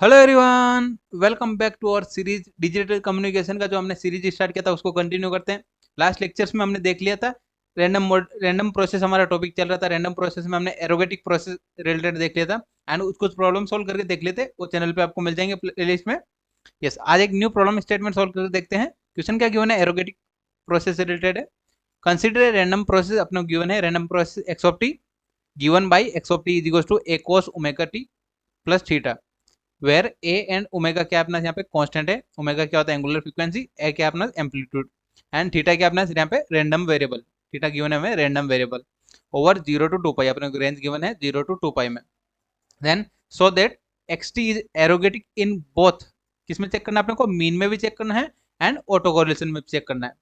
Hello everyone, welcome back to our series digital communication का जो हमने सीरीज स्टार्ट किया था उसको कंटिन्यू करते हैं। लास्ट लेक्चर्स में हमने देख लिया था रैंडम प्रोसेस, हमारा टॉपिक चल रहा था। रैंडम प्रोसेस में हमने एरोगेटिक प्रोसेस रिलेटेड देख लिया था एंड कुछ प्रॉब्लम सॉल्व करके देख लेते, वो चैनल पे आपको मिल जाएंगे प्लेलिस्ट में। यस, आज एक न्यू प्रॉब्लम स्टेटमेंट सॉल्व करके देखते हैं। क्वेश्चन क्या गिवन है, एरोगेटिक प्रोसेस से रिलेटेड है। कंसिडर रैंडम प्रोसेस, अपना गिवन है random process x of t given by x of T is equal to A cos omega T plus theta, where a and omega क्या अपना यहाँ पे constant है। Omega क्या होता है, एंगुलर फ्रीक्वेंसी। ए क्या अपना एम्पलीट्यूड एंड थीटा क्या अपना यहाँ पे रैंडम वेरिएबल। थीटा गिवन है हमें random variable over 0 to 2 pi, अपने रेंज गिवन है 0 to 2 पाई में। Then so that X T is ergodic in both. किसमें चेक करना है अपने को, मीन में भी चेक करना है एंड ऑटो कोरिलेशन में भी चेक करना है।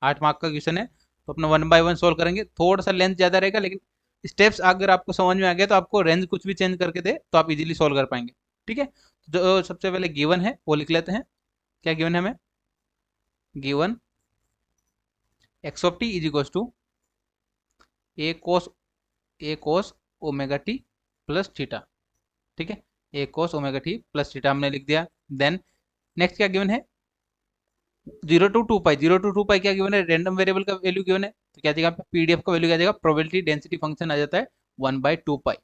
8 मार्क का क्वेश्चन है तो अपना 1 by 1 सोल्व करेंगे। थोड़ा सा लेंथ ज्यादा रहेगा, लेकिन स्टेप्स अगर आपको समझ में आ गया तो आपको रेंज कुछ भी चेंज करके दे तो आप इजीली सोल्व कर पाएंगे। ठीक है, जो सबसे पहले गिवन है वो लिख लेते हैं। क्या गिवन है हमें, given X of T is equal to A cos omega T plus theta. ठीक है, A cos omega T plus theta हमने लिख दिया। देन नेक्स्ट क्या गिवन है, 0 to 2 पाई। 0 to 2 पाई क्या गिवन है, रैंडम वेरिएबल का वैल्यू गिवन है। तो क्या जाएगा, पीडीएफ का वैल्यू क्या जाएगा, प्रोबेबिलिटी डेंसिटी फंक्शन आ जाता है 1/2 पाई।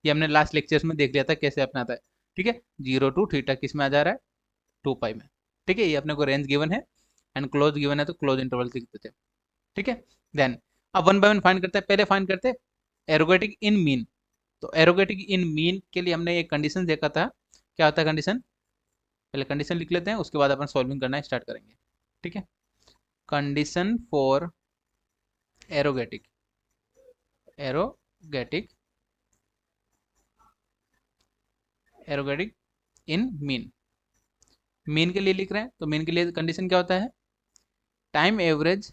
ये हमने लास्ट लेक्चर्स में देख लिया था कैसे अपना आता है। ठीक है, 0 to थीटा किस में आ जा रहा है, 2 पाई में। ठीक है, ये अपने को रेंज गिवन है एंड क्लोज गिवन है तो क्लोज इंटरवल लिख देते हैं। ठीक है, देन अब 1 by 1 फाइंड करते हैं। पहले फाइंड करते हैं एरोगेटिक इन मीन। तो एरोगेटिक इन मीन के लिए हमने एक कंडीशन देखा था। क्या होता है कंडीशन, पहले कंडीशन लिख लेते हैं, उसके बाद अपन सॉल्विंग करना स्टार्ट करेंगे। ठीक है, condition for ergodic ergodic ergodic in mean. Mean के लिए लिख रहे हैं तो मीन के लिए कंडीशन क्या होता है, टाइम एवरेज,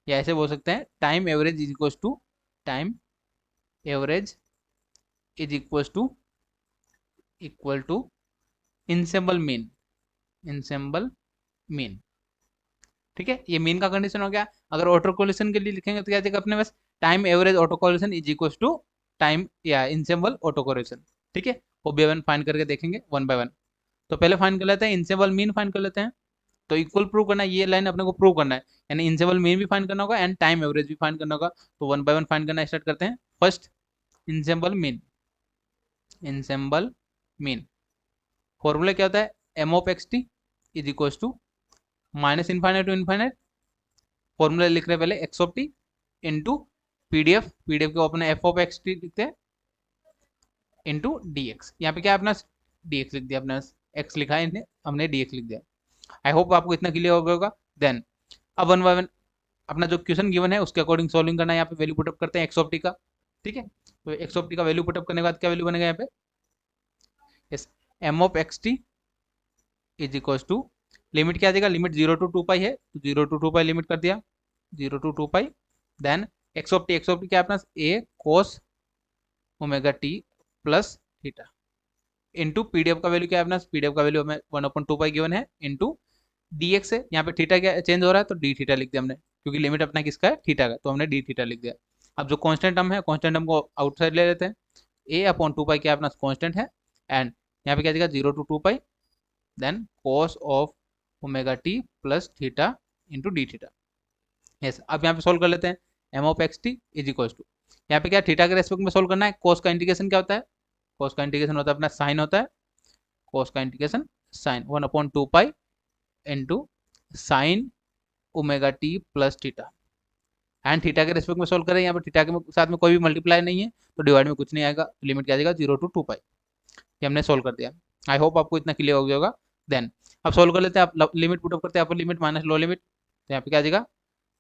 या ऐसे बोल सकते हैं time average is equal to ensemble mean. Ensemble mean. ठीक है, ये मीन का कंडीशन हो गया। अगर ऑटो कोलिशन के लिए लिखेंगे तो क्या जाएगा अपने पास, time average auto correlation is equal to time या इंसेम्बल ऑटो कोलिशन। ठीक है, वो भी अपन फाइंड करके देखेंगे 1 by 1। तो पहले फाइंड कर लेते हैं इंसेम्बल मीन फाइंड कर लेते हैं। तो इक्वल प्रूव करना है, ये लाइन अपने को प्रूव करना है, यानी इंसेबल मीन भी फाइंड करना होगा एंड टाइम एवरेज भी फाइंड करना होगा। तो 1 by 1 फाइंड करना स्टार्ट करते हैं। First ensemble mean, ensemble mean formula क्या होता है, m of x T is equal to minus infinite to infinite. Formula लिख रहे हैं पहले x of t into PDF, PDF को अपने एफ ऑफ एक्स टी लिखते हैं इंटू डी एक्स। यहाँ पे क्या अपना डी एक्स लिख दिया, अपना एक्स लिखा है इन्हें, हमने डी एक्स लिख दिया। आई होप आपको इतना क्लियर हो गया होगा। देन अब 1 by 1 अपना जो क्वेश्चन गिवन है उसके अकॉर्डिंग सॉल्विंग करना है। यहाँ पे वैल्यू पुटअप करते हैं एक्स ऑफ टी का। ठीक है, तो एक्स ऑफ टी का वैल्यू पुटअप करने के बाद क्या वैल्यू बनेगा यहाँ पे, yes, m of x T is equal to limit क्या आ जाएगा, लिमिट 0 to 2 पाई है तो 0 to 2 पाई लिमिट कर दिया, 0 to 2 pi. Then x of T क्या है अपना, A cos omega T plus theta into PDF का वैल्यू क्या है अपना, पीडीएफ का वैल्यू हमें 1/2 पाई गिवन है इंटू डी एक्स है। यहाँ पे थीटा क्या चेंज हो रहा है तो डी थीटा लिख दिया हमने, क्योंकि लिमिट अपना किसका है, थीटा का, तो हमने डी थीटा लिख दिया। अब जो कांस्टेंट टर्म है, कांस्टेंट टर्म को आउटसाइड ले लेते हैं। A/2 पाई क्या अपना कांस्टेंट है एंड यहाँ पे क्या जाएगा 0 to 2 pi, then cos of omega T plus theta into d theta. Yes, अब यहाँ पे सोल्व कर लेते हैं। M of x T is equal to, यहाँ पे क्या थीटा के रेस्पेक्ट में सोल्व करना है। कॉस का इंटीग्रेशन क्या होता है, कॉस का इंटीग्रेशन होता है अपना साइन होता है, कॉस का integration sine 1/2 pi into sine omega T plus theta. And theta के रेस्पेक्ट में सोल्व करें, यहाँ पर थीटा के साथ में कोई भी मल्टीप्लाई नहीं है तो डिवाइड में कुछ नहीं आएगा, तो लिमिट क्या आ जाएगा 0 to 2 पाई। ये हमने सोल्व कर दिया। आई होप आपको इतना क्लियर हो गया होगा। देन अब सोल्व कर लेते हैं, आप लिमिट पुटअप करते हैं, अपर लिमिट माइनस लो लिमिट। तो यहाँ पे क्या आ जाएगा,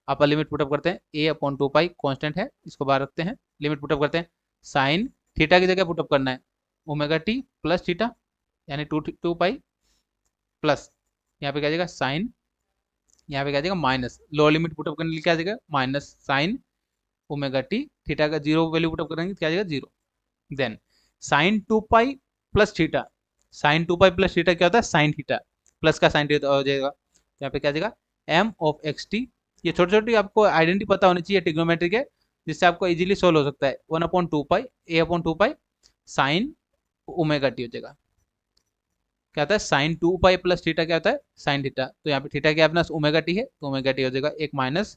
अपर लिमिट पुटअप करते हैं, A/2 पाई कॉन्स्टेंट है इसको बाहर रखते हैं, लिमिट पुटअप करते हैं। साइन थीटा की जगह पुटअप करना है ओमेगा टी प्लस थीटा, यानी 2 पाई प्लस यहाँ पे क्या आ जाएगा साइन, यहाँ पे क्या आ जाएगा माइनस, लोअर लिमिट पुटअप करने के लिए क्या आ जाएगा minus sine omega T, theta का 0 वैल्यू पुटअप करेंगे तो क्या आ जाएगा 0। Then sine 2 pi plus theta, sine 2 pi plus theta क्या होता है, साइन थीटा, प्लस का साइन थीटा हो जाएगा, तो यहाँ पे क्या आ जाएगा एम ऑफ एक्स टी। ये छोटी छोटी आपको आइडेंटिटी पता होनी चाहिए ट्रिग्नोमेट्री के, जिससे आपको इजीली सोल्व हो सकता है। 1/2 पाई A/2 pi sine omega T हो जाएगा। क्या होता है साइन 2 पाई प्लस थीटा, क्या होता है साइन थीटा, तो यहाँ पे थीटा क्या अपना ओमेगा टी है, तो ओमेगा टी हो जाएगा एक माइनस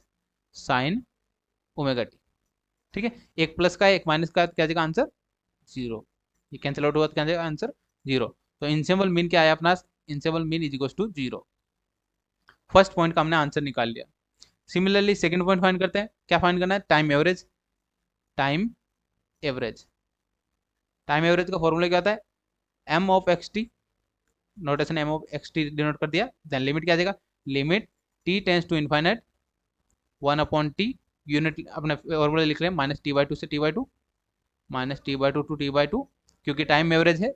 साइन ओमेगा टी। ठीक है, एक प्लस का एक माइनस का क्या जाएगा आंसर 0, ये कैंसिल आउट हुआ तो क्या जाएगा आंसर 0। तो इनसेबल मीन क्या आया अपना, ensemble mean is equal to 0। First point का हमने आंसर निकाल लिया। सिमिलरली सेकंड पॉइंट फाइंड करते हैं, क्या फाइंड करना है time average. Time average, time average का फॉर्मूला क्या होता है m of x t, notation m of x t denote कर दिया, देन लिमिट क्या आ जाएगा, limit T tends to infinite 1/t, unit अपने फॉर्मूला लिख रहे हैं माइनस टी बाई टू से T by two, minus T by two to T by two, क्योंकि टाइम एवरेज है,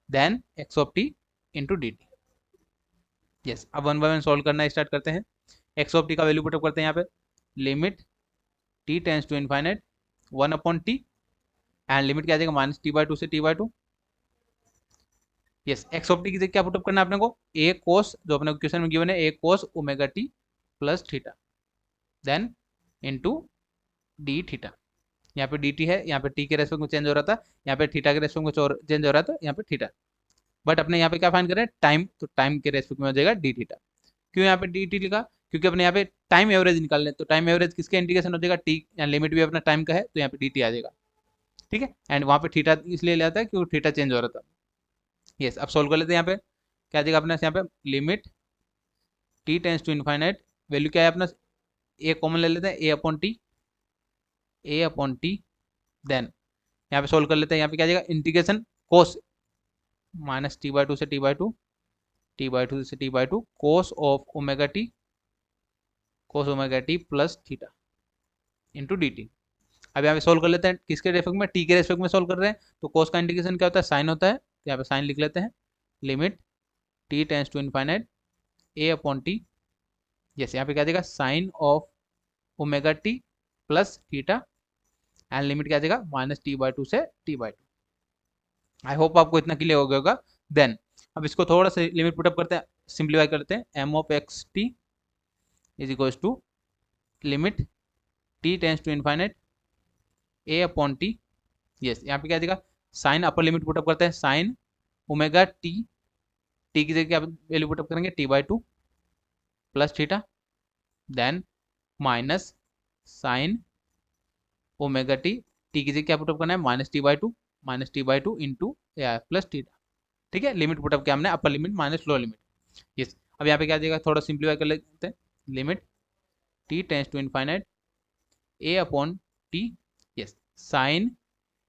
then x of t into D T. Yes, अब one by one solve करना start करते हैं। एक्स ऑफ टी का value put up करते हैं यहाँ पे, limit T tends to infinite 1/t, and limit क्या आ जाएगा माइनस टी बाई टू से T by two. Yes, x of t की जगह क्या पुटअप करना है अपने को, ए कोस, जो अपने क्वेश्चन में गिवन है A cos omega T plus theta, then into D theta. यहाँ पे डी टी है, यहाँ पे टी के रेस्पेक्ट में चेंज हो रहा था, यहाँ पे थीटा के रेस्पेक्ट में चेंज हो रहा था, यहाँ पे थीटा, बट अपने यहाँ पे क्या फाइंड करें टाइम, तो टाइम के रेस्पेक्ट में हो जाएगा डी थीटा। क्यों यहाँ पे डी टी लिखा, क्योंकि अपने यहाँ पे टाइम एवरेज निकाल लें, तो टाइम एवरेज किसका इंडिकेशन हो जाएगा टी, यहाँ लिमिट भी अपना टाइम का है, तो यहाँ पे डी टी आ जाएगा। ठीक है, एंड वहाँ पे थीटा इसलिए ले आता है क्योंकि थीटा चेंज हो रहा था। यस, अब सोल्व कर लेते हैं। यहाँ पे क्या आ जाएगा अपना, यहाँ पे limit T tends to infinite, value क्या है अपना ए कॉमन ले लेते हैं, a upon t, a upon t, then यहाँ पे सोल्व कर लेते हैं। यहाँ पे क्या आ जाएगा integration cos minus T by two से T by two, T by two से T by two, cos of omega T, cos omega T plus theta into D T. अब यहाँ पे सोल्व कर लेते हैं, किसके रेस्पेक्ट में, टी के रेस्पेक्ट में सोल्व कर रहे हैं, तो कोस का इंटीग्रेशन क्या होता है साइन होता है, तो यहाँ पे साइन लिख लेते हैं, limit T tends to infinite a upon t. Yes, यहाँ पे क्या आ जाएगा sine of omega T plus theta, and limit क्या आ जाएगा माइनस टी बाई टू से T by two. I hope आपको इतना क्लियर हो गया होगा। देन अब इसको थोड़ा सा लिमिट पुटअप करते हैं, सिंप्लीफाई करते हैं, m of x T is equals to limit T tends to infinite a upon t. Yes, यहाँ पे क्या देगा साइन अपर लिमिट पुटअप करते हैं, साइन ओमेगा टी, टी की जगह क्या वैल्यू पुटअप करेंगे t by two plus theta, then minus sine omega t, t की जगह क्या पुटअप करना है minus T by two, minus T by two into plus theta. ठीक है, लिमिट पुटअप किया हमने, upper limit minus lower limit. Yes, अब यहाँ पे क्या देगा थोड़ा सिंप्लीफाई कर लेते हैं, limit T tends to infinite a upon t. Yes, sine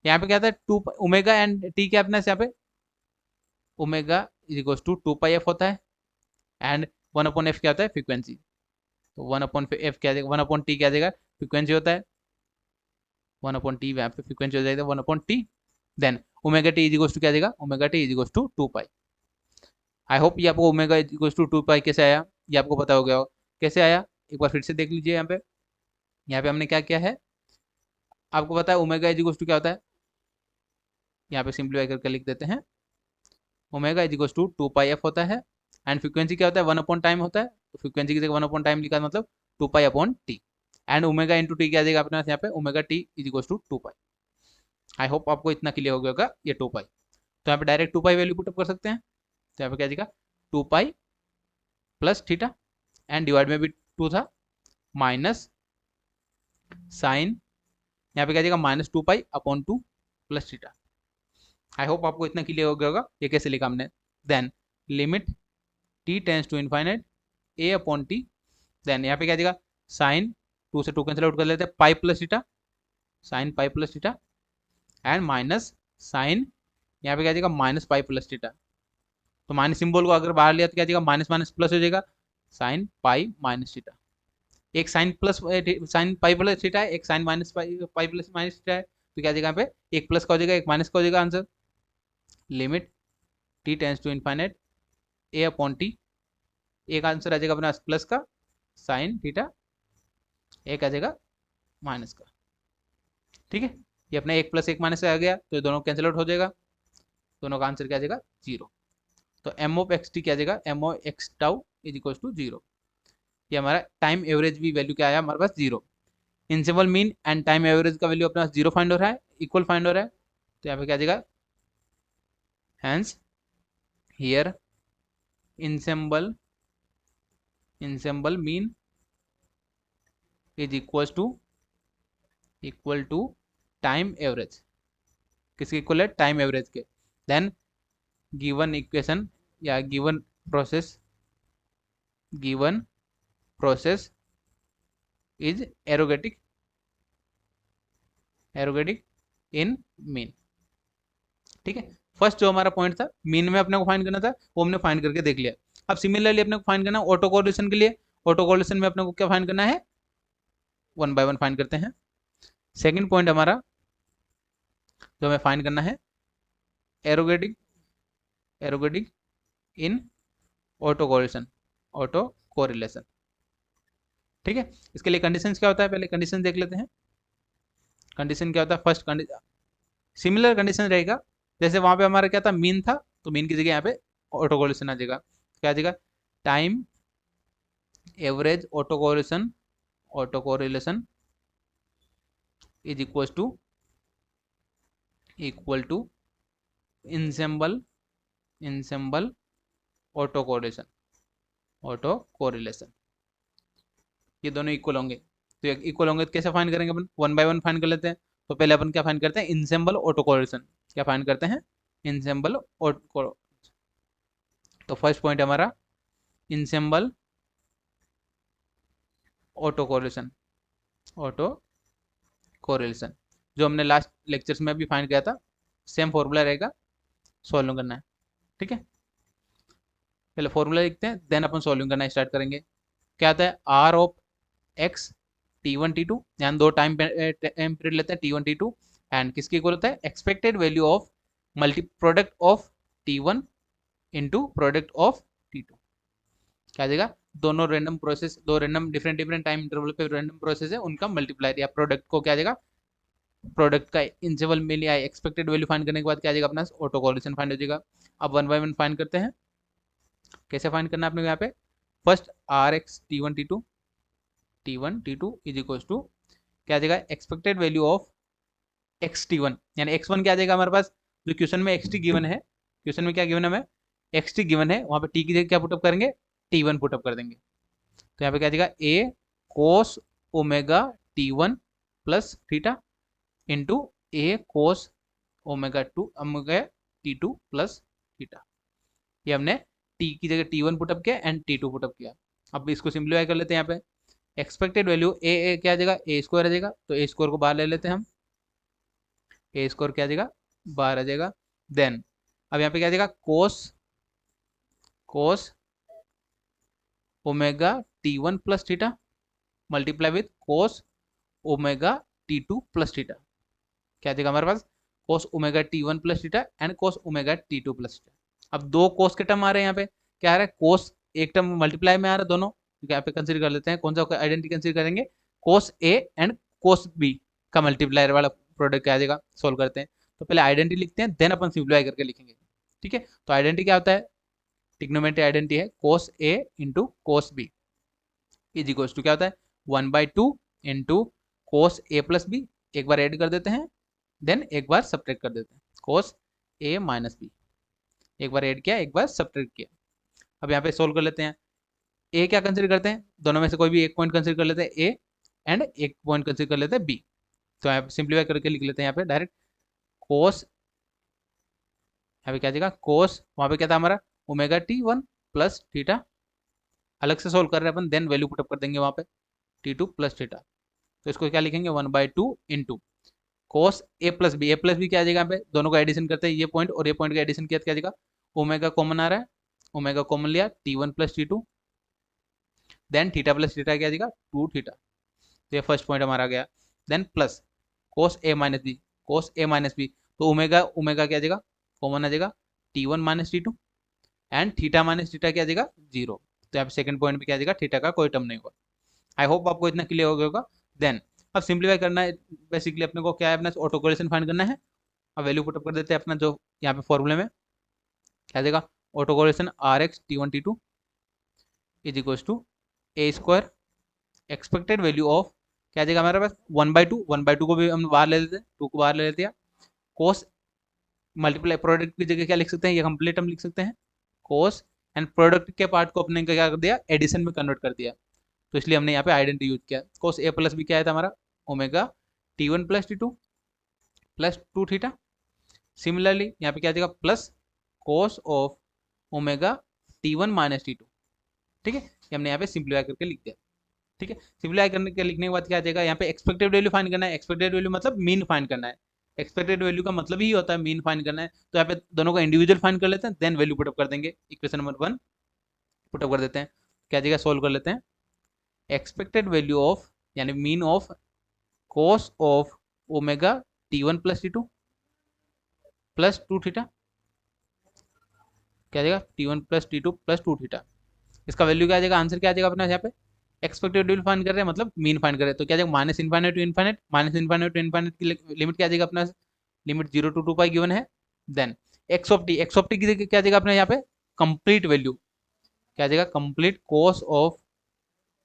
यहाँ पे क्या था टू ओमेगा एंड टी क्या अपना यहाँ पे omega is equals to 2 pi f होता है, एंड 1/f क्या होता है फ्रीक्वेंसी, तो 1/f क्या आ जाएगा, 1/t क्या आ जाएगा फ्रीक्वेंसी होता है, 1/t यहाँ पे फ्रीक्वेंसी हो जाएगा 1/t, then omega t is equals to क्या आ जाएगा, omega t is equals to 2 pi. I hope ये आपको omega is equals to 2 pi कैसे आया, ये आपको पता हो गया हो कैसे आया, एक बार फिर से देख लीजिए। यहाँ पे हमने क्या किया है, आपको पता है ओमेगा इज इक्वल्स टू क्या होता है, यहाँ पे सिंप्लीफाई करके लिख देते हैं, omega is equals to 2 pi f होता है, एंड फ्रीक्वेंसी क्या होता है 1 अपॉन टाइम होता है, तो फ्रीक्वेंसी की जगह 1 अपॉन टाइम लिखा मतलब 2 pi upon t, and omega into t क्या आ जाएगा अपने यहाँ पे omega t is equals to 2 pi. I hope आपको इतना क्लियर हो गया होगा ये 2 पाई, तो यहाँ पे डायरेक्ट 2 पाई वैल्यू पुटअप कर सकते हैं, तो यहाँ पे क्या आ जाएगा 2 pi plus theta, and divide में भी 2 था, माइनस साइन यहाँ पे क्या आ जाएगा -2 पाई/2 प्लस थीटा। आई होप आपको इतना क्लियर हो गया होगा ये कैसे लिखा हमने। Then limit T tends to infinite a upon t, then यहाँ पे क्या देगा साइन 2 से 2 कैंसिल आउट कर लेते हैं pi plus theta, sine pi plus theta, and minus sine यहाँ पे क्या देगा माइनस पाई प्लस थीटा, तो माइनस सिंबल को अगर बाहर लिया तो क्या देगा माइनस माइनस प्लस हो जाएगा, साइन पाई माइनस थीटा, एक sine plus sine pi plus theta है, एक sine minus pi plus minus theta है, तो क्या देगा यहाँ पे एक प्लस का हो जाएगा एक माइनस का हो जाएगा answer. Limit T tends to infinite a upon t, एक आंसर आ जाएगा अपना प्लस का साइन थीटा, एक आ जाएगा माइनस का। ठीक है, ये अपना एक प्लस एक माइनस आ गया, तो ये दोनों कैंसिल आउट हो जाएगा, दोनों का आंसर क्या आ जाएगा 0। तो एम ऑफ एक्स टी क्या आ जाएगा m of x tau is equal to 0। ये हमारा टाइम एवरेज भी वैल्यू क्या आया हमारे पास 0। इंसिबल मीन एंड टाइम एवरेज का वैल्यू अपना 0 फाइंड हो रहा है, इक्वल फाइंड हो रहा है, तो यहाँ पे क्या आ जाएगा hence here ensemble mean is equal to time average. किसके इक्वल है? टाइम एवरेज के। देन गिवन इक्वेशन या given process is ergodic in mean. ठीक है, फर्स्ट जो हमारा पॉइंट था मीन में अपने को फाइंड करना था, वो हमने फाइंड करके देख लिया। अब सिमिलरली अपने को फाइंड करना है ऑटो कोरिलेशन के लिए। ऑटो कोरिलेशन में अपने को क्या फाइंड करना है? वन बाय वन फाइंड करते हैं। सेकंड पॉइंट हमारा जो हमें फाइंड करना है एरोगेटिक इन ऑटो कोरिलेशन। ठीक है, इसके लिए कंडीशंस क्या होता है, पहले कंडीशन देख लेते हैं। कंडीशन क्या होता है? फर्स्ट सिमिलर कंडीशन रहेगा, जैसे वहां पे हमारा क्या था? मीन था, तो मीन की जगह यहाँ पे ऑटो कोरिलेशन आ जाएगा। क्या आ जाएगा? Time average auto correlation is equal to ensemble auto correlation. ये दोनों इक्वल होंगे, तो इक्वल होंगे तो कैसे फाइंड करेंगे? अपन वन बाय वन फाइंड कर लेते हैं। तो पहले अपन क्या फाइंड करते हैं? ensemble auto correlation. क्या फाइंड करते हैं? ensemble auto. तो फर्स्ट पॉइंट हमारा ensemble ऑटो कोरिलेशन जो हमने लास्ट लेक्चर्स में भी फाइंड किया था, सेम फॉर्मूला रहेगा, सॉल्व करना है। ठीक है, पहले फॉर्मूला लिखते हैं, देन अपन सॉल्विंग करना स्टार्ट करेंगे। क्या आता है? R of x T1 T2, यानी दो टाइम पीरियड लेते हैं T1 T2, एंड किसके इक्वल होता है? Expected value of product of T1 into product of T2। क्या आ जाएगा? दोनों रैंडम प्रोसेस, दो रैंडम डिफरेंट टाइम इंटरवल पे रैंडम प्रोसेस है, उनका मल्टीप्लाई या प्रोडक्ट को क्या आ जाएगा? प्रोडक्ट का इंटरवल में लिया एक्सपेक्टेड वैल्यू फाइंड करने के बाद क्या आ जाएगा? अपना ऑटो कोरिलेशन फाइंड हो जाएगा। अब वन बाय वन फाइंड करते हैं। कैसे फाइंड करना है अपने यहाँ पे? First r x T1 T2 is equal to क्या आ जाएगा? Expected value of x T1, यानी x1 क्या आ जाएगा हमारे पास? जो क्वेश्चन में xt गिवन है, क्वेश्चन में क्या गिवन है? हमें xt गिवन है, वहां पे t की जगह क्या पुटअप करेंगे? T1 पुटअप कर देंगे। तो यहाँ पे क्या आ जाएगा? a cos omega T1 plus theta into a cos omega T2 plus theta. ये हमने t की जगह T1 पुटअप किया एंड T2 पुटअप किया। अब इसको सिंप्लीफाई कर लेते हैं। यहाँ पे एक्सपेक्टेड वैल्यू ए क्या आ जाएगा? ए स्क्वायर आ जाएगा, तो ए स्क्वायर को बाहर ले लेते हैं हम। ए स्क्वायर क्या आ जाएगा? बाहर आ जाएगा। देन अब यहाँ पे क्या आ जाएगा? Cos omega T1 plus theta multiply with cos omega T2 plus theta. क्या आ जाएगा हमारे पास? Cos omega T1 plus theta and cos omega T2 plus theta. अब दो कोस के टर्म आ रहे हैं यहाँ पे। क्या आ रहा है? कोस एक टर्म मल्टीप्लाई में आ रहा है दोनों, यहाँ पे कंसीडर कर लेते हैं। कौन सा आइडेंटिटी कंसीडर करेंगे? कोस ए एंड कोस बी का मल्टीप्लायर वाला प्रोडक्ट क्या आ जाएगा? सोल्व करते हैं। तो पहले आइडेंटिटी लिखते हैं, देन अपन सिंप्लीफाई करके लिखेंगे। ठीक है, तो आइडेंटिटी क्या होता है? ट्रिग्नोमेट्री आइडेंटिटी है cos A into cos B is equal to क्या होता है? 1/2 into cos A plus B, एक बार ऐड कर देते हैं, देन एक बार सब्ट्रैक्ट कर देते हैं। कोस ए माइनस बी, एक बार ऐड किया, एक बार सब्ट्रैक्ट किया। अब यहाँ पे सोल्व कर लेते हैं। ए क्या कंसिडर करते हैं? दोनों में से कोई भी एक पॉइंट कंसिडर कर लेते हैं ए, एंड एक पॉइंट कंसिडर कर लेते हैं बी। तो यहाँ पे सिंप्लीफाई करके लिख लेते हैं यहाँ पे डायरेक्ट कोस, यहाँ पे क्या जाएगा? कोस, वहाँ पे क्या था हमारा? ओमेगा T1 प्लस थीटा, अलग से सोल्व कर रहे हैं अपन, देन वैल्यू पुटअप कर देंगे वहाँ पे T2 प्लस थीटा। तो इसको क्या लिखेंगे? 1/2 into cos A plus B क्या आ जाएगा? यहाँ पे दोनों का एडिशन करते हैं, ये पॉइंट और ये पॉइंट का एडिशन किया तो क्या आ जाएगा? ओमेगा कॉमन आ रहा है, ओमेगा कॉमन लिया, T1 plus T2, then theta plus theta क्या आ जाएगा? 2 थीटा। तो ये फर्स्ट पॉइंट हमारा आ गया। Then plus cos A minus B, तो ओमेगा क्या आ जाएगा? कॉमन आ जाएगा, T1 minus T2 and theta minus theta क्या आ जाएगा? 0। तो यहाँ पे सेकंड पॉइंट में क्या आ जाएगा? थीटा का कोई टर्म नहीं होगा। आई होप आपको इतना क्लियर हो गया होगा। देन अब सिंप्लीफाई करना है, बेसिकली अपने को क्या है? अपना ऑटो कोरिलेशन फाइंड करना है। अब वैल्यू पुटअप कर देते हैं अपना जो यहाँ पे फॉर्मूले में। क्या आ जाएगा? Auto correlation r x T1 T2 is equal to A square, expected value of क्या आ जाएगा हमारे पास? 1/2 को भी हम बाहर ले लेते हैं, 2 को बाहर ले लेते हैं, कोस मल्टीप्लाई प्रोडक्ट की जगह क्या लिख सकते हैं, ये कंप्लीट हम लिख सकते हैं कोस, एंड प्रोडक्ट के पार्ट को अपने क्या कर दिया, एडिशन में कन्वर्ट कर दिया, तो इसलिए हमने यहाँ पे आइडेंटिटी यूज किया। कोस ए प्लस बी क्या है था हमारा, omega T1 plus T2 plus 2 theta. Similarly यहाँ पे क्या आ जाएगा, plus cos of omega T1 minus T2। ठीक है, ये हमने यहाँ पे सिंप्लीफाई करके लिख दिया। ठीक है, सिंप्लीफाई करने के लिखने के बाद क्या आ जाएगा, यहाँ पे एक्सपेक्टेड वैल्यू फाइंड करना है। एक्सपेक्टेड वैल्यू मतलब मीन फाइंड करना है। एक्सपेक्टेड वैल्यू का मतलब ही होता है मीन फाइंड करना है, तो यहाँ पे दोनों का इंडिविजुअल फाइंड कर लेते हैं, देन वैल्यू पुटअप कर देंगे। इक्वेशन नंबर 1 पुटअप कर देते हैं, क्या आ जाएगा, सोल्व कर लेते हैं। एक्सपेक्टेड वैल्यू ऑफ यानी mean of cos of omega T1 plus T2 plus 2 theta, क्या आ जाएगा, T1 plus T2 plus 2 theta. इसका वैल्यू क्या आ जाएगा, आंसर क्या आ जाएगा अपना, यहाँ पे एक्सपेक्टेड वैल्यू फाइंड कर रहे हैं मतलब मीन फाइंड कर रहे हैं, तो क्या आ जाएगा, minus infinite to infinite, minus infinite to infinite की लिमिट क्या आ जाएगा अपना, लिमिट 0 to 2 पाई गिवन है। देन एक्स ऑफ टी की जगह क्या आ जाएगा अपना यहाँ पे, कंप्लीट वैल्यू क्या आ जाएगा, complete cos of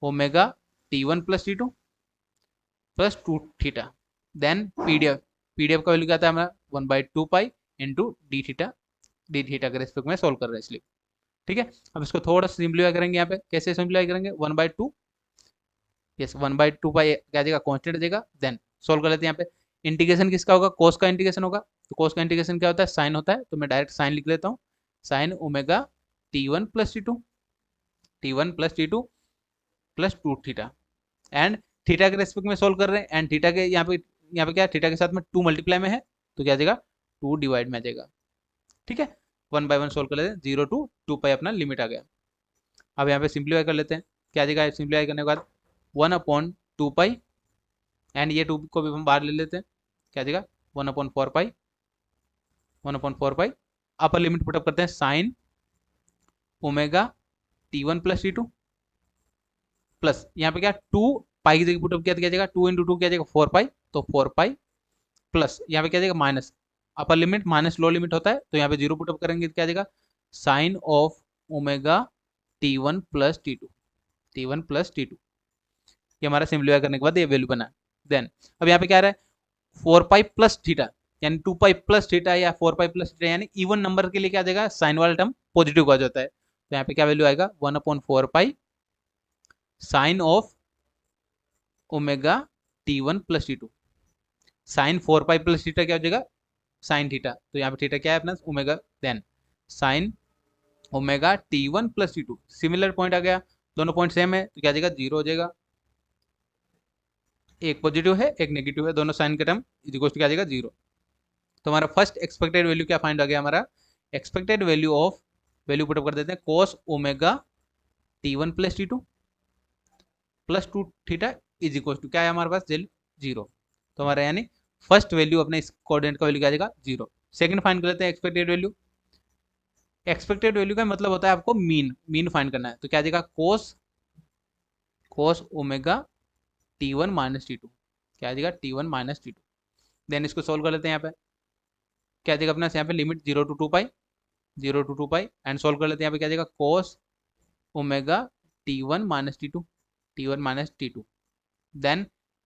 omega T1 plus T2 plus 2 theta. Then PDF का वैल्यू क्या आता है हमारा, 1/2 पाई इंटू डी थीटा के रेस्पेक्ट में सोल्व कर रहे हैं इसलिए। ठीक है, अब इसको थोड़ा सिंप्लीफाई करेंगे, यहाँ पे कैसे सिंप्लीफाई करेंगे, 1/2, यस 1/2 पाई क्या देगा, कॉन्स्टेंट देगा। देन सोल्व कर लेते हैं, यहाँ पे इंटीग्रेशन किसका होगा, कोस का इंटीग्रेशन होगा, तो कोस का इंटीग्रेशन क्या होता है, साइन होता है, तो मैं डायरेक्ट साइन लिख लेता हूँ, sign omega T1 plus T2 plus 2 theta. And theta के रेस्पेक्ट में सोल्व कर रहे हैं, एंड थीटा के यहाँ पे क्या, थीटा के साथ में 2 मल्टीप्लाई में है, तो क्या आ जाएगा, 2 डिवाइड में आ जाएगा। ठीक है, 1 बाय 1 सोल्व कर लेते हैं, 0 to 2 पाई अपना लिमिट आ गया। अब यहाँ पे सिंप्लीफाई कर लेते हैं, क्या आ जाएगा, सिंप्लीफाई करने के बाद 1/2 पाई, एंड ये 2 को भी हम बाहर ले लेते हैं, क्या आ जाएगा, 1/4 पाई, 1/4 पाई। अपर लिमिट पुटअप करते हैं, sign omega T1 plus T2 plus यहाँ पे क्या 2 पाई की जगह पुटअप किया, क्या जाएगा, 2 into 2 क्या जाएगा, 4 पाई, तो 4 पाई प्लस यहाँ पे क्या जाएगा, माइनस अपर लिमिट माइनस लो लिमिट होता है, तो यहाँ पे 0 पुटअप करेंगे, क्या जाएगा, sine of omega T1 plus T2। ये हमारा सिंप्लीफाई करने के बाद ये वैल्यू बना। देन अब यहाँ पे क्या आ रहा है, 4 पाई प्लस थीटा, यानी 2 पाई प्लस थीटा या 4 पाई प्लस थीटा, यानी इवन नंबर के लिए क्या आ जाएगा, साइन वाला टर्म पॉजिटिव आ जाता है, तो यहाँ पे क्या वैल्यू आएगा, 1/4 pi sine of omega T1 plus T2। Sine 4 pi plus theta क्या हो जाएगा, साइन थीटा, तो यहाँ पे थीटा क्या है अपना, omega. Then sine omega T1 plus T2, similar point आ गया, दोनों पॉइंट सेम है, तो क्या आ जाएगा, 0 हो जाएगा, एक पॉजिटिव है एक नेगेटिव है, दोनों साइन का टर्म इक्वल टू क्या आ जाएगा, 0। तो हमारा फर्स्ट एक्सपेक्टेड वैल्यू क्या फाइंड आ गया, हमारा expected value of, value put up कर देते हैं, cos omega T1 plus T2 plus 2 theta is equal to क्या है हमारे पास, 0। तो हमारा यानी फर्स्ट वैल्यू अपने इस कोऑर्डिनेट का वैल्यू क्या आ जाएगा, 0। सेकंड फाइंड कर लेते हैं एक्सपेक्टेड वैल्यू। एक्सपेक्टेड वैल्यू का मतलब होता है आपको मीन फाइंड करना है, तो क्या आ जाएगा, cos omega T1 minus T2, क्या आ जाएगा, T1 माइनस T2। देन इसको सोल्व कर लेते हैं, यहाँ पे क्या आ जाएगा अपना, यहाँ पे limit 0 to 2 pi, 0 to 2 pi, and solve कर लेते हैं, यहाँ पे क्या आ जाएगा, cos omega T1 minus T2 then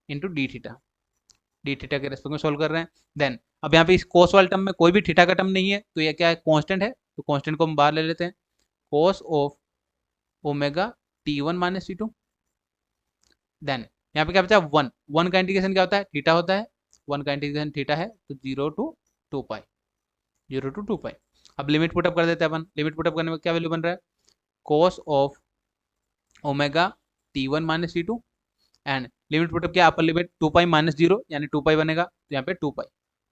into d theta के रेस्पेक्ट में सोल्व कर रहे हैं। देन अब यहाँ पे इस कोस वाले टर्म में कोई भी थीटा का टर्म नहीं है, तो ये क्या है, कांस्टेंट है, तो कांस्टेंट को हम बाहर ले लेते हैं, cos of omega T1 minus T2। Then यहाँ पे क्या बचा, 1 का इंटीग्रेशन क्या होता है, थीटा होता है, 1 का इंटीग्रेशन थीटा है, तो 0 to 2 पाई, 0 to 2 पाई। अब लिमिट पुटअप कर देते हैं अपन, लिमिट पुटअप करने में क्या वैल्यू बन रहा है, कोस of omega T1 minus T2, and limit put up क्या, अपर लिमिट 2 पाई माइनस 0 यानी 2 पाई बनेगा, तो यहाँ पे 2 पाई,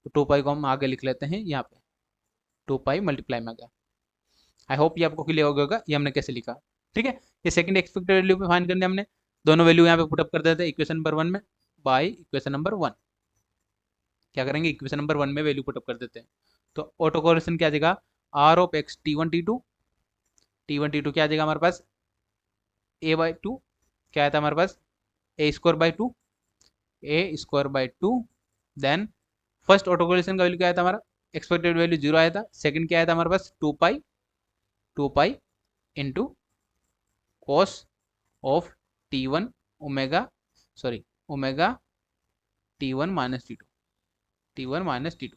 तो 2 पाई को हम आगे लिख लेते हैं, यहाँ पे 2 पाई मल्टीप्लाई में आ गया। आई होप ये आपको क्लियर हो गया होगा ये हमने कैसे लिखा। ठीक है, ये सेकंड एक्सपेक्टेड वैल्यू पे फाइंड करने हमने दोनों वैल्यू यहाँ पे पुटअप कर देते हैं इक्वेशन नंबर 1 में, बाय इक्वेशन नंबर 1 क्या करेंगे, इक्वेशन नंबर 1 में वैल्यू पुटअप कर देते हैं, तो ऑटो कोरिलेशन क्या आ जाएगा, are of x T1 T2 क्या आ जाएगा हमारे पास, a/2 क्या आया था हमारे पास, a² by two. Then first auto correlation का वैल्यू क्या आया था हमारा, एक्सपेक्टेड वैल्यू 0 आया था, सेकंड क्या आया था हमारे पास, 2 pi into cos of T1 omega omega T1 minus T2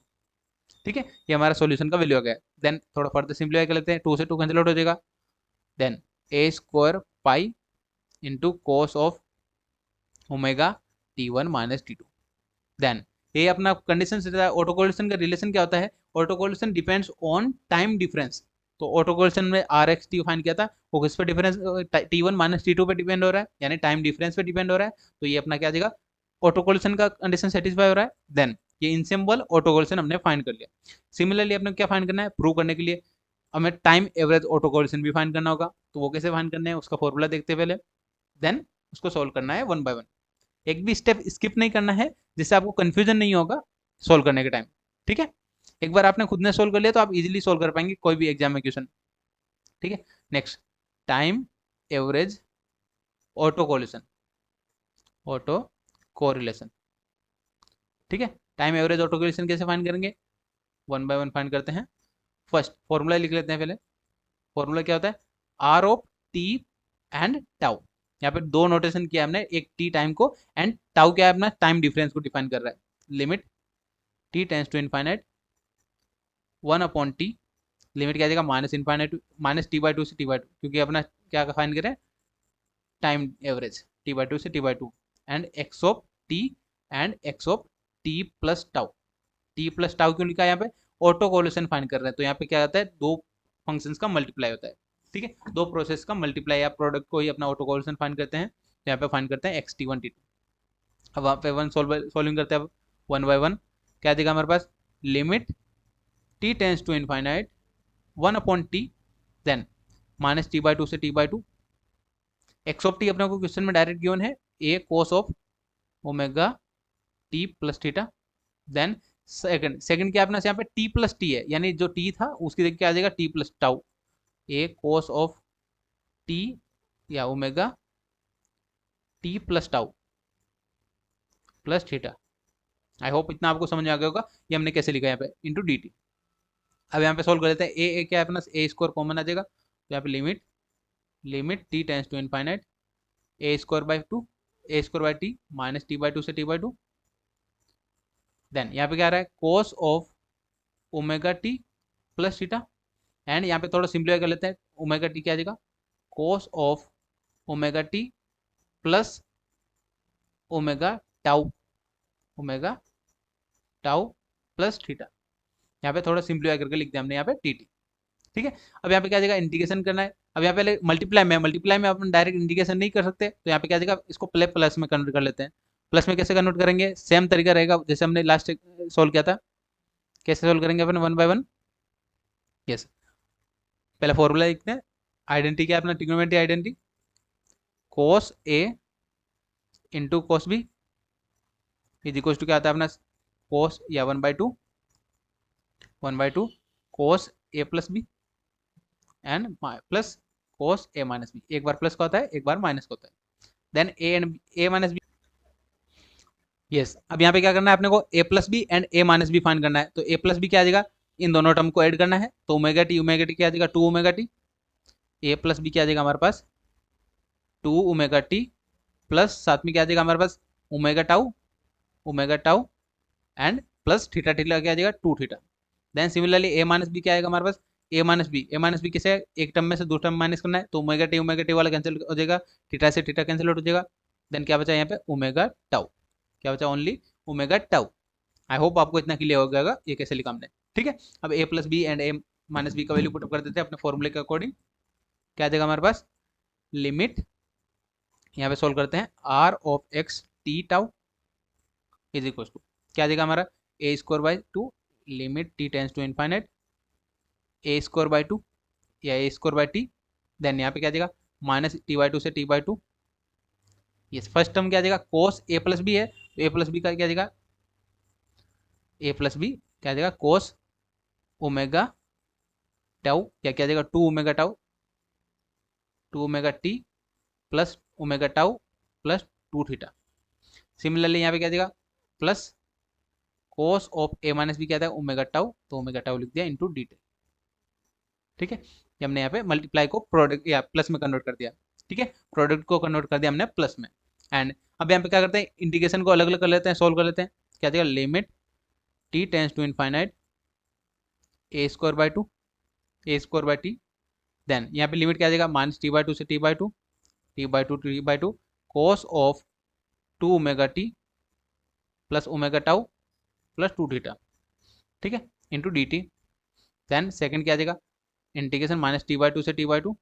ठीक है, ये हमारा सॉल्यूशन का वैल्यू आ गया। देन थोड़ा फर्दर सिंप्लीफाई कर लेते हैं, 2 से 2 कैंसिल आउट हो जाएगा। Then a square pi into cos of omega T1 minus T2। Then ये अपना कंडीशन से ऑटो कोरिलेशन का रिलेशन क्या होता है, auto correlation depends on time difference. तो ऑटो कोरिलेशन में आर एक्स टी फाइंड किया था, वो किस पे डिफरेंस, T1 माइनस T2 पे डिपेंड हो रहा है, यानी टाइम डिफरेंस पे डिपेंड हो रहा है। तो ये अपना क्या आ जाएगा, ऑटो कोरिलेशन का कंडीशन सेटिस्फाई हो रहा है। देन ये इनसिम्बल ऑटो कोरिलेशन हमने फाइंड कर लिया। सिमिलरली अपने क्या फाइंड करना है, प्रूव करने के लिए हमें टाइम एवरेज ऑटो कोरिलेशन भी फाइंड करना होगा। तो वो कैसे फाइंड करना है, उसका फॉर्मूला देखते हैं पहले, देन उसको सोल्व करना है वन बाय वन। एक भी स्टेप स्किप नहीं करना है, जिससे आपको कंफ्यूजन नहीं होगा सोल्व करने के टाइम। ठीक है, एक बार आपने खुद ने सोल्व कर लिया तो आप इजीली सोल्व कर पाएंगे कोई भी एग्जाम में क्वेश्चन। ठीक है, next time average auto correlation, auto correlation. ठीक है, टाइम एवरेज ऑटो कोरिलेशन कैसे फाइंड करेंगे, वन बाय वन फाइंड करते हैं। फर्स्ट फॉर्मूला लिख लेते हैं पहले। फॉर्मूला क्या होता है, r of t and tau. यहाँ पे दो नोटेशन किया हमने, एक टी टाइम को एंड टाउ क्या है अपना टाइम डिफरेंस को डिफाइन कर रहा है। Limit T tends to infinite 1/t, limit क्या आ जाएगा माइनस इनफाइनाइट माइनस T/2 से T/2, क्योंकि अपना क्या फाइंड करें टाइम एवरेज T/2 से T/2 and x of t and x of T plus tau. T plus tau क्यों लिखा है यहाँ पे, ऑटो कोरिलेशन फाइंड कर रहे हैं, तो यहाँ पे क्या होता है दो फंक्शंस का मल्टीप्लाई होता है। ठीक है, दो प्रोसेस का मल्टीप्लाई या प्रोडक्ट को ही अपना ऑटो कोरिलेशन फाइंड करते हैं। तो यहाँ पे फाइंड करते हैं xt1 t2। अब वहाँ पे सॉल्विंग करते हैं, अब वन बाय वन क्या देगा हमारे पास, limit t tends to infinite 1/t, देन माइनस T/2 से T/2। एक्स ऑफ टी अपने को क्वेश्चन में डायरेक्ट गिवन है, A cos of omega T plus theta. Then second क्या अपना यहाँ पे टी प्लस टी है, यानी जो टी था उसकी जगह क्या आ जाएगा T plus tau, A cos of T या omega T plus tau plus theta. I hope इतना आपको समझ आ गया होगा, ये हमने कैसे लिखा है यहाँ पे इंटू डी टी। अब यहाँ पे सोल्व कर लेते हैं, ए क्या है अपना ए स्क्वायर कॉमन आ जाएगा, तो यहाँ पे limit T tends to infinite A square by two, A square by t minus T/2 से T/2। देन यहाँ पे क्या आ रहा है कोस of omega T plus theta, and यहाँ पे थोड़ा सिंप्लीफाई कर लेते हैं, ओमेगा टी क्या आ जाएगा कोस of omega T plus omega tau, omega tau plus theta. यहाँ पे थोड़ा सिंप्लीफाई करके लिखते हैं हमने यहाँ पे टी टी। ठीक है, अब यहाँ पे क्या जाएगा इंटीग्रेशन करना है। अब यहाँ पे मल्टीप्लाई में अपन डायरेक्ट इंटीग्रेशन नहीं कर सकते, तो यहाँ पे क्या जाएगा इसको प्लस में कन्वर्ट कर लेते हैं। प्लस में कैसे कन्वर्ट करेंगे, सेम तरीका रहेगा जैसे हमने लास्ट सोल्व किया था। कैसे सोल्व करेंगे अपन वन बाय वन, यस पहला फॉर्मूला लिखते हैं, आइडेंटिटी क्या है अपना trigonometry identity, cos A into cos B is equal to क्या आता है अपना कोस या 1/2 cos A plus B and plus cos A minus B. एक बार प्लस का होता है एक बार माइनस का होता है। Then A minus B, yes अब यहाँ पे क्या करना है अपने को A plus B and A minus B find करना है। तो ए प्लस बी क्या आ जाएगा, इन दोनों टर्म को ऐड करना है, तो ओमेगा टी क्या आ जाएगा 2 ओमेगा टी, ए प्लस बी क्या आ जाएगा हमारे पास 2 ओमेगा टी प्लस साथ में क्या आ जाएगा हमारे पास omega tau and plus theta theta क्या आ जाएगा 2 theta. Then similarly A minus B क्या आएगा हमारे पास ए माइनस बी कैसे एक टर्म में से दो टर्म माइनस करना है, तो ओमेगा टी वाला कैंसिल हो जाएगा, थीटा से थीटा कैंसिल आउट हो जाएगा। देन क्या बचा यहाँ पे ओमेगा टाउ, क्या बचा ओनली ओमेगा टाउ। आई होप आपको इतना क्लियर हो गया ये कैसे लिखा हमने। ठीक है, अब A plus B and A minus B का वैल्यू पुट अप कर देते हैं अपने फॉर्मूले के अकॉर्डिंग। क्या आ जाएगा हमारे पास लिमिट, यहाँ पे सोल्व करते हैं R of x T tau is equal to क्या आ जाएगा हमारा A square by two, limit T tends to infinite A square by two या A square by T. Then यहाँ पे क्या आ जाएगा माइनस T/2 से T/2। ये फर्स्ट टर्म क्या आ जाएगा कोस ए प्लस बी है, तो ए प्लस बी का क्या आ जाएगा ए प्लस बी क्या आ जाएगा कोस ओमेगा टाउ या क्या आ जाएगा 2 omega T plus omega tau plus 2 theta. Similarly यहाँ पे क्या आ जाएगा plus cos of a minus B क्या था ओमेगा टाउ, तो ओमेगा टाउ लिख दिया इंटू डी टी। ठीक है, ये हमने यहाँ पे मल्टीप्लाई को प्रोडक्ट या प्लस में कन्वर्ट कर दिया। ठीक है, प्रोडक्ट को कन्वर्ट कर दिया हमने प्लस में। एंड अब यहाँ पे क्या करते हैं इंटीग्रेशन को अलग अलग कर लेते हैं, सोल्व कर लेते हैं। क्या देगा limit T tends to infinite A square by two, A square by T, then यहाँ पे लिमिट क्या आ जाएगा, माइनस टी बाई टू से T by two, T by two T by two, cos of two omega T plus omega tau plus two theta, ठीक है, into D T. Then second क्या आ जाएगा, integration minus T by two से T by two,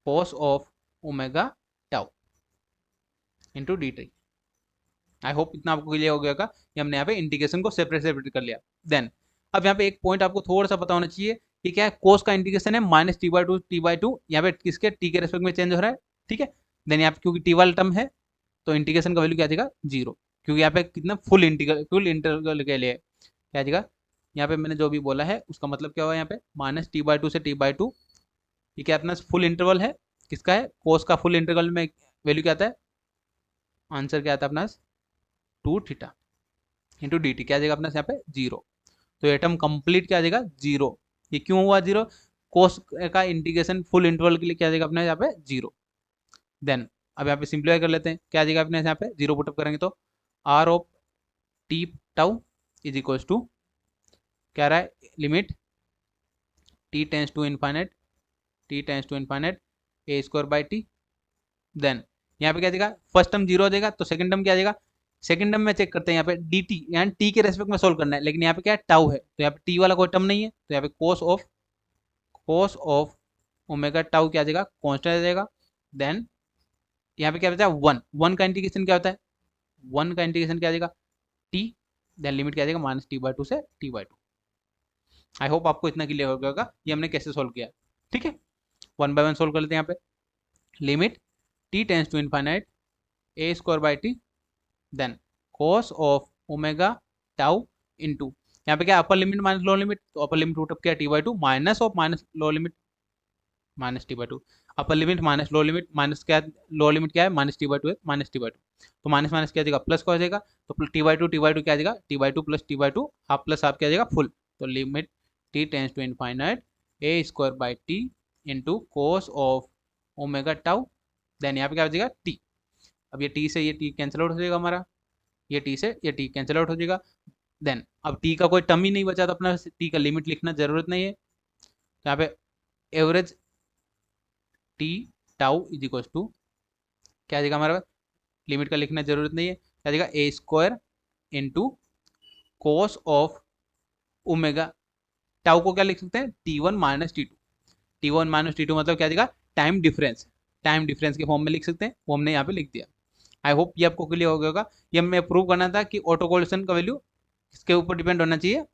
cos of omega tau into D T. I hope इतना आपको clear हो गया होगा। ये हमने यहाँ पे इंटीग्रेशन को सेपरेट सेपरेट कर लिया। देन अब यहाँ पे एक पॉइंट आपको थोड़ा सा पता होना चाहिए कि क्या है, कोस का इंटीग्रेशन है माइनस टी बाई टू, यहाँ पे किसके टी के रेस्पेक्ट में चेंज हो रहा है, ठीक है। देन यहाँ पे क्योंकि टी वाला टर्म है तो इंटीग्रेशन का वैल्यू क्या आ जाएगा, जीरो, क्योंकि यहाँ पे कितना फुल इंटीग्रल के लिए क्या आ जाएगा, यहाँ पे मैंने जो भी बोला है उसका मतलब क्या हुआ, यहाँ पे माइनस टी बाई टू से टी बाई टू, ये क्या अपना फुल इंटरवल है, किसका है, कोस का फुल इंटरवल में वैल्यू क्या आता है, आंसर क्या आता है अपना two theta into D t, क्या आ जाएगा अपना यहाँ पे जीरो। तो ये टर्म कंप्लीट क्या आ जाएगा, जीरो। ये क्यों हुआ जीरो, कोस का इंटीग्रेशन फुल इंटरवल के लिए क्या आ जाएगा अपने यहाँ पे जीरो। देन अब यहाँ पे सिंप्लीफाई कर लेते हैं, क्या आ जाएगा अपने यहाँ पे, जीरो पुटअप करेंगे तो r of t tau is equals to क्या रहा है, limit T tends to infinite, t tends to infinite A square by T. Then यहाँ पे क्या जाएगा, फर्स्ट टर्म जीरो हो जाएगा तो सेकंड टर्म क्या आ जाएगा, सेकंड टर्म में चेक करते हैं, यहाँ पे डी टी यानी टी के रेस्पेक्ट में सोल्व करना है, लेकिन यहाँ पे क्या है, टाउ है, तो यहाँ पे टी वाला कोई टर्म नहीं है, तो यहाँ पे कोस ऑफ ओमेगा टाउ क्या आ जाएगा, कॉन्स्टेंट आ जाएगा। देन यहाँ पे क्या बचा, वन, वन का इंटीग्रेशन क्या होता है, वन का इंटीग्रेशन क्या आ जाएगा, टी, देन लिमिट क्या आ जाएगा माइनस टी बाई टू से T by two. I hope आपको इतना क्लियर हो गया होगा ये हमने कैसे सोल्व किया, ठीक है। वन बाय वन सोल्व कर लेते हैं। यहाँ पे limit T tends to infinite A square by T, then cos of omega tau into यहाँ पे क्या upper limit minus lower limit, तो अपर लिमिट रूट ऑफ क्या t by two minus of minus lower limit minus T by two, upper limit minus lower limit, minus क्या lower limit क्या है minus T by two है, minus T by two, तो minus minus क्या आ जाएगा plus का हो जाएगा, तो टी बाई टू क्या आ जाएगा, t by two plus t by two half plus half क्या आ जाएगा फुल, तो limit T tends to infinite A square by t into cos of omega tau, then यहाँ पे क्या हो जाएगा टी, अब ये टी से ये टी कैंसिल आउट हो जाएगा हमारा, ये टी से ये टी कैंसिल आउट हो जाएगा। देन अब टी का कोई टर्म ही नहीं बचा तो अपना टी का लिमिट लिखना जरूरत नहीं है, तो यहाँ पे average t tau is equal to क्या आ जाएगा हमारा, लिमिट का लिखना जरूरत नहीं है, क्या आ जाएगा A square into cos of omega tau को क्या लिख सकते हैं, T one minus T two, T one minus T two मतलब क्या आ जाएगा, टाइम डिफरेंस, टाइम डिफरेंस के फॉर्म में लिख सकते हैं, वो हमने यहाँ पे लिख दिया। आई होप ये आपको क्लियर हो गया होगा। ये हमें प्रूव करना था कि ऑटो कोलिशन का वैल्यू किसके ऊपर डिपेंड होना चाहिए,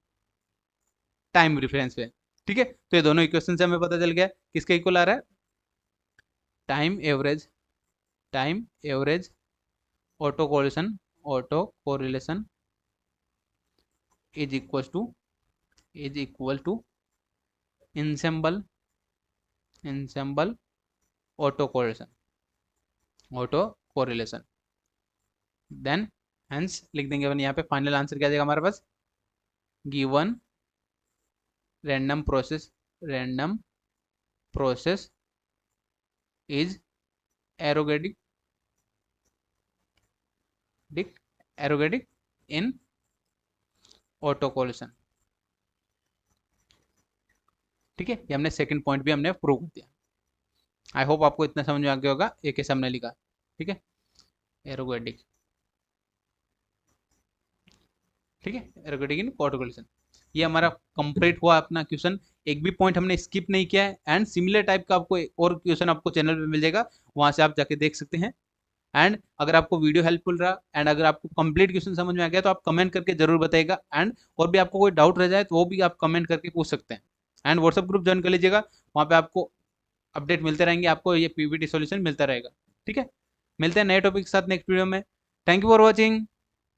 टाइम डिफरेंस पे, ठीक है। तो ये दोनों इक्वेशन से हमें पता चल गया किसके इक्वल आ रहा है, time average auto correlation is equal to ensemble auto correlation, then hence लिख देंगे अपन यहाँ पे फाइनल आंसर क्या आ जाएगा हमारे पास, given random process is ergodic in auto correlation, ठीक है। ये हमने सेकंड पॉइंट भी हमने प्रूव कर दिया। आई होप आपको इतना समझ में आ गया होगा ये कैसे हमने लिखा, ठीक है, एरोगेटिक, ठीक है, एरोगेटिक इन ऑटो कोलिशन। ये हमारा कंप्लीट हुआ अपना क्वेश्चन, एक भी पॉइंट हमने स्किप नहीं किया है, एंड सिमिलर टाइप का आपको और क्वेश्चन आपको चैनल पे मिल जाएगा, वहां से आप जाके देख सकते हैं। एंड अगर आपको वीडियो हेल्पफुल रहा एंड अगर आपको कंप्लीट क्वेश्चन समझ में आ गया तो आप कमेंट करके जरूर बताइएगा, एंड और भी आपको कोई डाउट रह जाए तो वो भी आप कमेंट करके पूछ सकते हैं, एंड व्हाट्सएप ग्रुप ज्वाइन कर लीजिएगा, वहाँ पे आपको अपडेट मिलते रहेंगे, आपको ये पीवीटी सॉल्यूशन मिलता रहेगा, ठीक है। मिलते हैं नए टॉपिक के साथ नेक्स्ट वीडियो में। Thank you for watching.